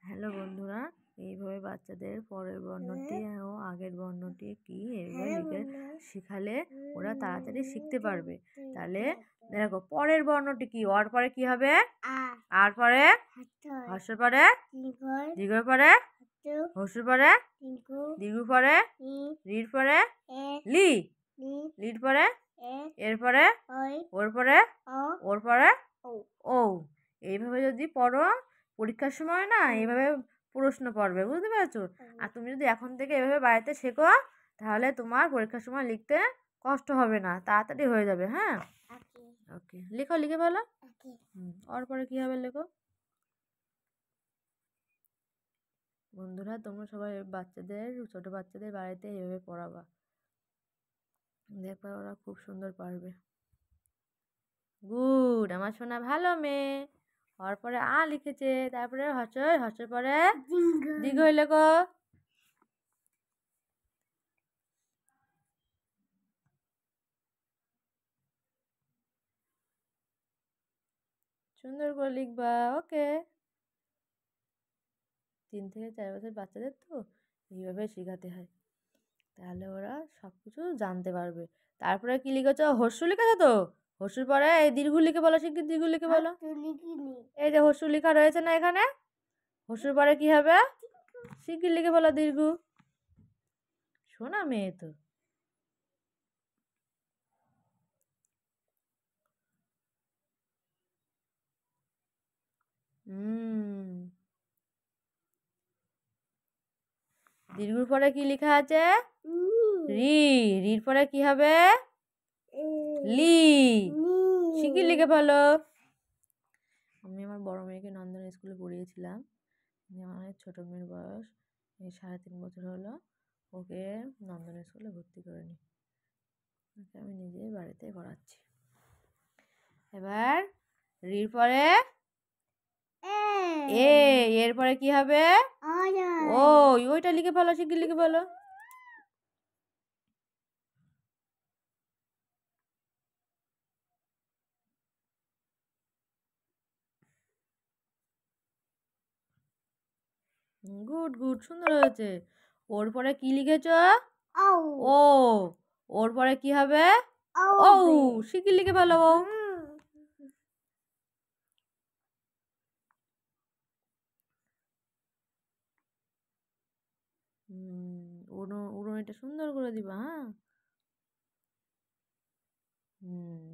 Hello বন্ধুরা, এইভাবে বাচ্চাদের পরের বর্ণটি ও আগের বর্ণটি কি এইভাবে লিখে শেখালে ওরা তাড়াতাড়ি শিখতে পারবে। তাহলে দেখো, পরের বর্ণটি কি? অর পরে কি হবে? আর পরে হর্ষের পরে দীর্ঘের পরে হর্ষের পরে দীর্ঘ পরে রির পরে লি লির পরে এর পরে ওর পরে ওর পরে ও। এইভাবে যদি পড়ো, পরীক্ষার সময় না এইভাবে প্রশ্ন পড়বে, বুঝতে পেরেছো? আর তুমি যদি এখন থেকে এভাবে বাড়িতে শেখো, তাহলে তোমার পরীক্ষার সময় লিখতে কষ্ট হবে না, তাড়াতাড়ি হয়ে যাবে। হ্যাঁ, ওকে, লিখো, লিখে বলো। ওর পরে কি হবে লেখো। বন্ধুরা, তোমরা সবাই ছোট বাচ্চাদের বাড়িতে এভাবে পড়াবা, দেখবা ওরা খুব সুন্দর পারবে। গুড, আমার সোনা ভালো মেয়ে। হওয়ার পরে আ লিখেছে, তারপরে হর্ষের পরে দীর্ঘ লেখো। সুন্দর করে লিখবা। ওকে, 3 থেকে 4 বছর বাচ্চাদের তো এইভাবে শেখাতে হয়, তাহলে ওরা সব কিছু জানতে পারবে। তারপরে কি লিখেছো? হর্ষু লিখেছো তো? হর্ষুর পরে এই দীর্ঘ লিখে বলো, শিগগির দীর্ঘ লিখে বলো। এই যে হর্ষু লেখা রয়েছে না এখানে, হর্ষুর পরে কি হবে? শিগগির লিখে বলো দীর্ঘ। শোনা মেয়ে তো। দীর্ঘর পরে কি লেখা আছে? রি। রির পরে কি হবে? লি। শিগগির লিখে বলো। আমি আমার বড় মেয়েকে নন্দন স্কুলে পড়িয়েছিলাম। আমার ছোট মেয়ের বয়স এই 3.5 বছর হলো, ওকে নন্দন স্কুলে ভর্তি করে নি, ওকে আমি নিজেই বাড়িতে পড়াচ্ছি। এবার রির পরে এর পরে কি হবে? ও, ওইটা লিখে ফেলো, শিগগির লিখে ফেলো। গুড গুড, সুন্দর হয়েছে। ওর পরে কি লিখেছ? ও। ওর পরে কি হবে? ও, শিগগির লিখে ফেলো। উড়ো এটা সুন্দর করে দিবা। হ্যাঁ,